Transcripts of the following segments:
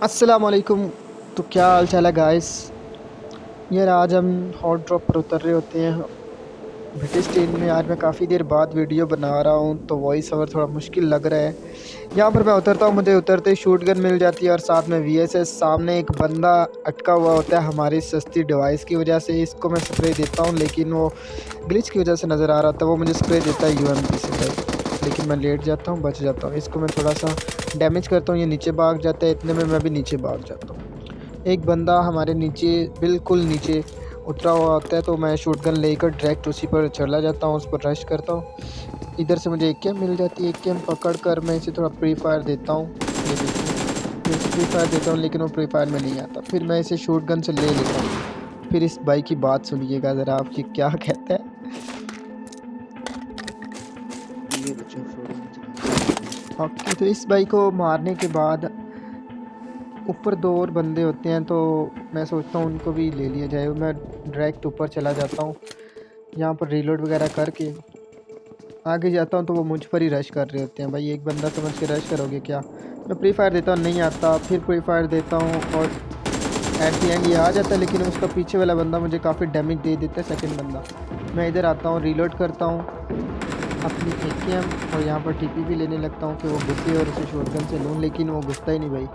अस्सलाम वालेकुम। तो क्या हाल चाल है गाइस। यार आज हम हॉट ड्रॉप पर उतर रहे होते हैं ब्रिटिश ट्रेन में। यार मैं काफ़ी देर बाद वीडियो बना रहा हूँ तो वॉइस ओवर थोड़ा मुश्किल लग रहा है। यहाँ पर मैं उतरता हूँ, मुझे उतरते ही शूट गन मिल जाती है और साथ में वीएसएस। सामने एक बंदा अटका हुआ होता है हमारी सस्ती डिवाइस की वजह से। इसको मैं स्प्रे देता हूँ लेकिन वो ग्लिच की वजह से नज़र आ रहा था। वो मुझे स्प्रे देता है यूएमपी से भाई, लेकिन मैं लेट जाता हूँ, बच जाता हूँ। इसको मैं थोड़ा सा डैमेज करता हूँ, ये नीचे भाग जाता है। इतने में मैं भी नीचे भाग जाता हूँ। एक बंदा हमारे नीचे, बिल्कुल नीचे उतरा हुआ होता है तो मैं शॉटगन लेकर डायरेक्ट उसी पर चला जाता हूँ, उस पर रश करता हूँ। इधर से मुझे एक कैम मिल जाती है। एक कैम पकड़ कर मैं इसे थोड़ा प्री फायर देता हूँ। ये देखिए, मैं इसे प्री फायर देता हूँ लेकिन वो प्री फायर में नहीं आता। फिर मैं इसे शॉटगन से ले लेता हूँ। फिर इस भाई की बात सुनिएगा ज़रा, आप ये क्या कहता है। ये बच्चों फ्लोरिंग में चला ओके, तो इस भाई को मारने के बाद ऊपर दो और बंदे होते हैं तो मैं सोचता हूँ उनको भी ले लिया जाए। मैं डायरेक्ट ऊपर चला जाता हूँ, यहाँ पर रीलोड वगैरह करके आगे जाता हूँ तो वो मुझ पर ही रश कर रहे होते हैं। भाई एक बंदा समझ के रश करोगे क्या। मैं प्री फायर देता हूँ, नहीं आता। फिर प्री फायर देता हूँ और एट दी एंड ये आ जाता है, लेकिन उसका पीछे वाला बंदा मुझे काफ़ी डैमेज दे देता है, सेकंड बंदा। मैं इधर आता हूँ, रीलोड करता हूँ अपनी एकेएम और यहाँ पर टीपी भी लेने लगता हूँ कि वो घुसे और उसे शॉटगन से लूँ, लेकिन वो घुसता ही नहीं भाई।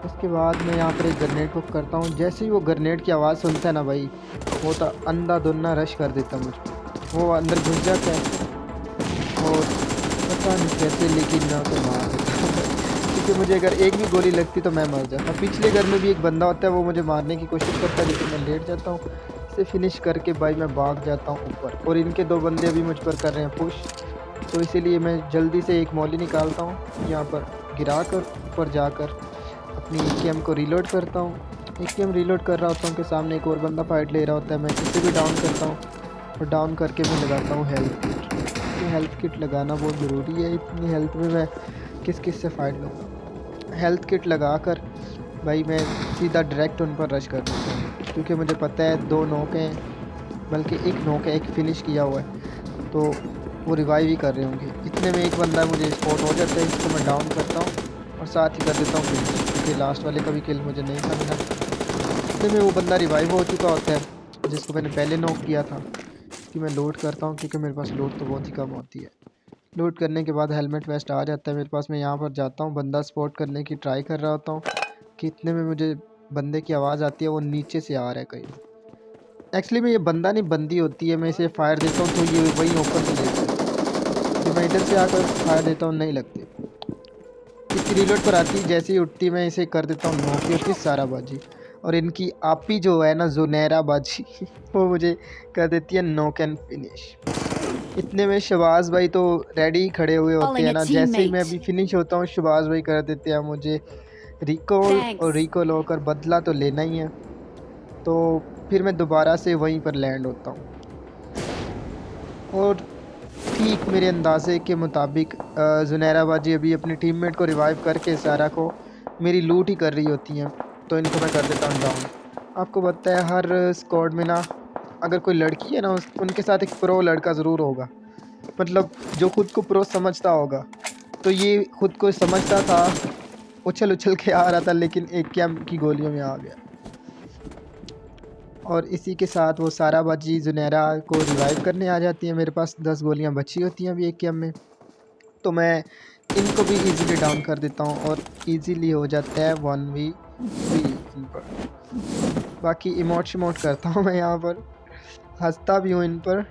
उसके बाद मैं यहाँ पर एक ग्रेनेड कुक करता हूँ। जैसे ही वो ग्रेनेड की आवाज़ सुनता है ना भाई, वो तो अंधा धुंधा रश कर देता मुझको। वो अंदर घुस जाता है और पता नहीं कैसे, लेकिन मैं उसे मार देता हूँ क्योंकि मुझे अगर एक भी गोली लगती तो मैं मर जाता। पिछले घर में भी एक बंदा होता है, वो मुझे मारने की कोशिश करता है लेकिन मैं लेट जाता हूँ। इसे फिनिश करके भाई मैं भाग जाता हूँ ऊपर, और इनके दो बंदे अभी मुझ पर कर रहे हैं पुश। तो इसीलिए मैं जल्दी से एक मॉली निकालता हूँ, यहाँ पर गिरा कर ऊपर जाकर अपनी एकेएम को रीलोड करता हूँ। एकेएम रीलोड कर रहा होता हूँ कि सामने एक और बंदा फाइट ले रहा होता है। मैं इसे भी डाउन करता हूँ और डाउन करके मैं लगाता हूँ हेल्थ किट। ये हेल्थ किट लगाना बहुत ज़रूरी है। इतनी हेल्थ में मैं किस किस से फाइट लूँगा। हेल्थ किट लगा कर भाई मैं सीधा डायरेक्ट उन पर रश कर देता हूँ, क्योंकि मुझे पता है दो नॉक हैं, बल्कि एक नॉक है, एक फिनिश किया हुआ है, तो वो रिवाइव ही कर रहे होंगे। इतने में एक बंदा मुझे स्पॉट हो जाता है, इसको मैं डाउन करता हूँ और साथ ही कर देता हूँ फिनिश, क्योंकि लास्ट वाले का भी किल मुझे नहीं था मिला। इतने में वो बंदा रिवाइव हो चुका होता है जिसको मैंने पहले नॉक किया था। कि मैं लोड करता हूँ क्योंकि मेरे पास लोड तो बहुत ही कम होती है। लोड करने के बाद हेलमेट वेस्ट आ जाता है मेरे पास। मैं यहाँ पर जाता हूँ, बंदा स्पॉट करने की ट्राई कर रहा होता हूँ कि इतने में मुझे बंदे की आवाज़ आती है, वो नीचे से आ रहा है कहीं। एक्चुअली में ये बंदा नहीं, बंदी होती है। मैं इसे फायर देता हूँ तो ये वहीं ओपन से लेता है। फिर मैं इधर से आकर फायर देता हूँ, नहीं लगती। इसकी रीलोड पर आती, जैसे ही उठती मैं इसे कर देता हूँ नॉक। होती सारा बाजी, और इनकी आपी जो है ना जुनैरा बाजी वो मुझे कर देती है नॉक एंड फिनिश। इतने में शबाज भाई तो रेडी खड़े हुए होते Calling हैं a ना। जैसे ही मैं teammate. अभी फिनिश होता हूँ, शबाज भाई कर देते हैं मुझे रिकॉल, और Thanks. रिकॉल होकर बदला तो लेना ही है। तो फिर मैं दोबारा से वहीं पर लैंड होता हूँ, और ठीक मेरे अंदाजे के मुताबिक जुनैरा बाजी अभी अपनी टीममेट को रिवाइव करके सारा को मेरी लूट ही कर रही होती हैं। तो इनको मैं कर देता हूँ डाउन। आपको पता है हर स्क्वाड में ना, अगर कोई लड़की है ना, उनके साथ एक प्रो लड़का ज़रूर होगा, मतलब जो खुद को प्रो समझता होगा। तो ये खुद को समझता था, उछल उछल के आ रहा था, लेकिन एक कैम की गोलियों में आ गया। और इसी के साथ वो सारा बाजी जुनैरा को रिवाइव करने आ जाती है। मेरे पास 10 गोलियां बची होती हैं अभी एक कैम में, तो मैं इनको भी इजीली डाउन कर देता हूँ और इजीली हो जाता है 1v3 इन पर। बाकी इमोट शिमोट करता हूँ मैं यहाँ पर, हंसता भी हूँ इन पर।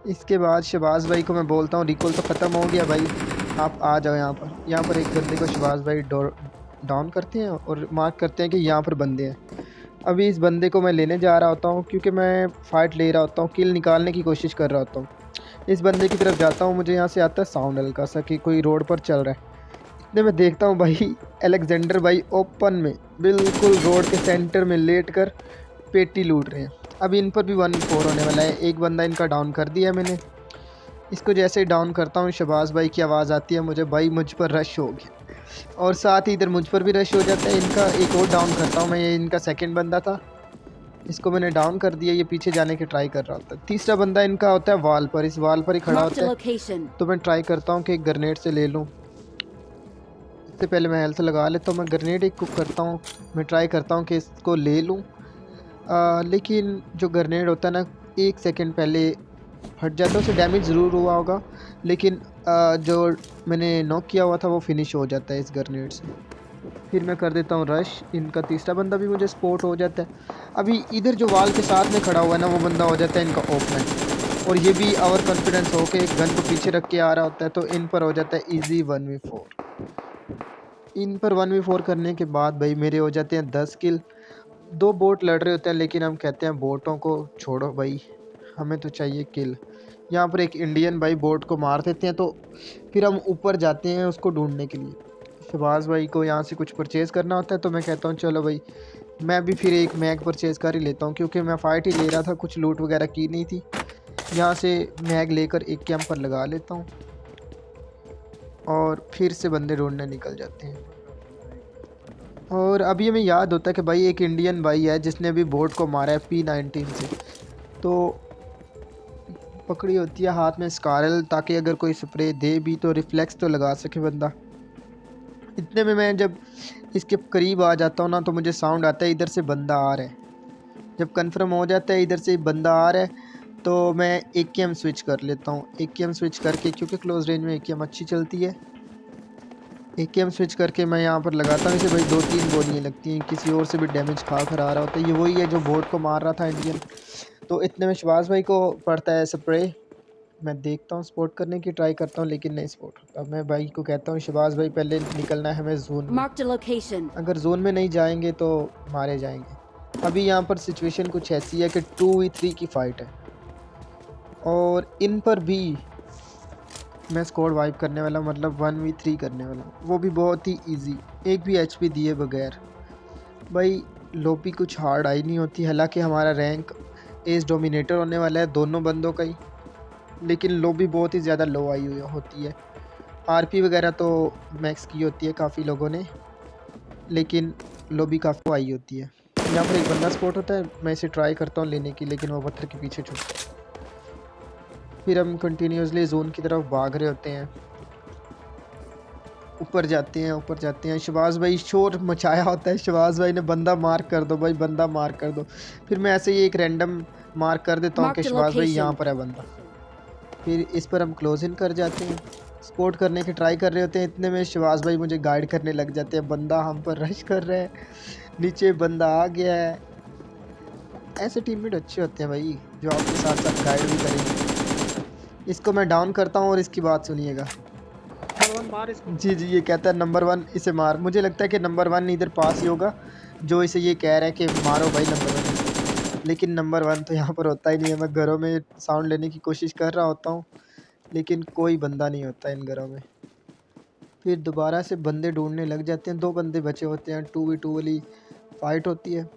इसके बाद शबाज भाई को मैं बोलता हूँ रिकॉल तो ख़त्म हो गया भाई, आप आ जाओ यहाँ पर। यहाँ पर एक बंदे को शबाज भाई डाउन करते हैं और मार्क करते हैं कि यहाँ पर बंदे हैं। अभी इस बंदे को मैं लेने जा रहा होता हूँ, क्योंकि मैं फ़ाइट ले रहा होता हूँ, किल निकालने की कोशिश कर रहा होता हूँ। इस बंदे की तरफ जाता हूँ, मुझे यहाँ से आता है साउंड हल्का सा कि कोई रोड पर चल रहा है। इतने में देखता हूँ भाई अलेक्जेंडर भाई ओपन में बिल्कुल रोड के सेंटर में लेट कर पेटी लूट रहे हैं। अब इन पर भी 1v4 होने वाला है। एक बंदा इनका डाउन कर दिया मैंने। इसको जैसे ही डाउन करता हूँ, शबाज भाई की आवाज़ आती है मुझे, भाई मुझ पर रश हो गया, और साथ ही इधर मुझ पर भी रश हो जाता है इनका। एक और डाउन करता हूँ मैं, ये इनका सेकंड बंदा था, इसको मैंने डाउन कर दिया। ये पीछे जाने की ट्राई कर रहा होता है। तीसरा बंदा इनका होता है वाल पर, इस वाल पर ही खड़ा Marked a होता है। location. तो मैं ट्राई करता हूँ कि एक ग्रेनेड से ले लूँ। सबसे पहले मैं हेल्थ लगा लेता हूँ। मैं ग्रेनेड एक कुक करता हूँ, मैं ट्राई करता हूँ कि इसको ले लूँ, लेकिन जो ग्रेनेड होता है ना 1 सेकंड पहले फट जाता है। उसे डैमेज ज़रूर हुआ होगा, लेकिन जो मैंने नॉक किया हुआ था वो फिनिश हो जाता है इस ग्रेनेड से। फिर मैं कर देता हूँ रश, इनका तीसरा बंदा भी मुझे स्पॉट हो जाता है। अभी इधर जो वाल के साथ में खड़ा हुआ है ना वो बंदा हो जाता है इनका ओपनर, और ये भी ओवर कॉन्फिडेंस होके गन को पीछे रख के आ रहा होता है, तो इन पर हो जाता है ईजी 1v4। इन पर 1v4 करने के बाद भाई मेरे हो जाते हैं 10 किल। 2 बोट लड़ रहे होते हैं, लेकिन हम कहते हैं बोटों को छोड़ो भाई, हमें तो चाहिए किल। यहाँ पर एक इंडियन भाई बोट को मार देते हैं, तो फिर हम ऊपर जाते हैं उसको ढूंढने के लिए। शहबाज भाई को यहाँ से कुछ परचेज़ करना होता है, तो मैं कहता हूँ चलो भाई मैं भी फिर एक मैग परचेज़ कर ही लेता हूँ, क्योंकि मैं फ़ाइट ही ले रहा था, कुछ लूट वगैरह की नहीं थी। यहाँ से मैग लेकर एक कैंप पर लगा लेता हूँ और फिर से बंदे ढूंढने निकल जाते हैं। और अभी हमें याद होता है कि भाई एक इंडियन भाई है जिसने अभी बोट को मारा है P19 से, तो पकड़ी होती है हाथ में स्कारल, ताकि अगर कोई स्प्रे दे भी तो रिफ्लेक्स तो लगा सके बंदा। इतने में मैं जब इसके करीब आ जाता हूँ ना, तो मुझे साउंड आता है इधर से बंदा आ रहा है। जब कंफर्म हो जाता है इधर से बंदा आ रहा है, तो मैं AKM स्विच कर लेता हूँ। AKM स्विच करके, क्योंकि क्लोज रेंज में AKM अच्छी चलती है, AKM स्विच करके मैं यहाँ पर लगाता हूँ इसे। भाई 2-3 गोलियाँ लगती हैं, किसी और से भी डैमेज खा कर आ रहा होता है। ये वही है जो बोट को मार रहा था इंडियन। तो इतने में शहबाज भाई को पड़ता है स्प्रे। मैं देखता हूँ, स्पॉट करने की ट्राई करता हूँ, लेकिन नहीं स्पॉट होता। मैं भाई को कहता हूँ शहबाज भाई पहले निकलना है हमें जोन में, Marked a location. अगर जोन में नहीं जाएंगे तो मारे जाएंगे। अभी यहाँ पर सिचुएशन कुछ ऐसी है कि 2v3 की फ़ाइट है, और इन पर भी मैं स्क्वाड वाइप करने वाला, मतलब 1v3 करने वाला, वो भी बहुत ही इजी, एक भी HP दिए बगैर। भाई लॉबी कुछ हार्ड आई नहीं होती, हालांकि हमारा रैंक एज डोमिनेटर होने वाला है दोनों बंदों का ही, लेकिन लॉबी बहुत ही ज़्यादा लो आई हुई होती है। RP वगैरह तो मैक्स की होती है काफ़ी लोगों ने, लेकिन लॉबी काफ़ी आई होती है। यहाँ पर एक बंदा स्पॉट होता है, मैं इसे ट्राई करता हूँ लेने की, लेकिन वो पत्थर के पीछे छुपता है। फिर हम कंटिन्यूसली जोन की तरफ भाग रहे होते हैं, ऊपर जाते हैं ऊपर जाते हैं। शहबाज भाई शोर मचाया होता है, शहबाज भाई ने बंदा मार्क कर दो भाई, बंदा मार्क कर दो। फिर मैं ऐसे ही एक रैंडम मार्क कर देता हूँ कि Marked a शहबाज भाई यहाँ location. पर है बंदा। फिर इस पर हम क्लोज इन कर जाते हैं, स्पोर्ट करने की ट्राई कर रहे होते हैं। इतने में शहबाज भाई मुझे गाइड करने लग जाते हैं, बंदा हम पर रश कर रहा है, नीचे बंदा आ गया है। ऐसे टीममेट अच्छे होते हैं भाई, जो आपके साथ साथ गाइड भी करेंगे। इसको मैं डाउन करता हूँ और इसकी बात सुनिएगा। जी जी, ये कहता है नंबर 1 इसे मार। मुझे लगता है कि नंबर 1 इधर पास ही होगा, जो इसे ये कह रहा है कि मारो भाई नंबर 1 इसे, लेकिन नंबर 1 तो यहाँ पर होता ही नहीं है। मैं घरों में साउंड लेने की कोशिश कर रहा होता हूँ, लेकिन कोई बंदा नहीं होता इन घरों में। फिर दोबारा से बंदे ढूंढने लग जाते हैं, 2 बंदे बचे होते हैं, 2v2 वाली फ़ाइट होती है।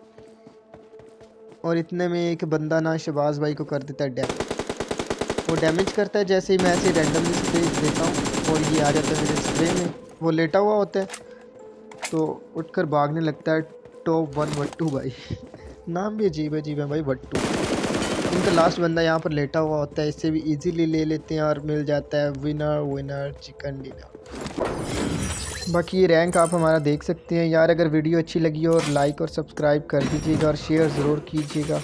और इतने में एक बंदा ना शहबाज भाई को कर देता है डैमेज। वो डैमेज करता है जैसे ही मैं ऐसे रैंडमली स्प्रे देता हूँ, और ये आ जाता है मेरे स्प्रे में। वो लेटा हुआ होता है, तो उठकर भागने लगता है। टॉप 1 वट्टू भाई नाम भी अजीब है भाई, वट्टू। इनका लास्ट बंदा यहाँ पर लेटा हुआ होता है, इससे भी इजीली ले लेते हैं और मिल जाता है विनर चिकन डिनर। बाकी ये रैंक आप हमारा देख सकते हैं यार। अगर वीडियो अच्छी लगी हो और लाइक और सब्सक्राइब कर दीजिएगा और शेयर ज़रूर कीजिएगा।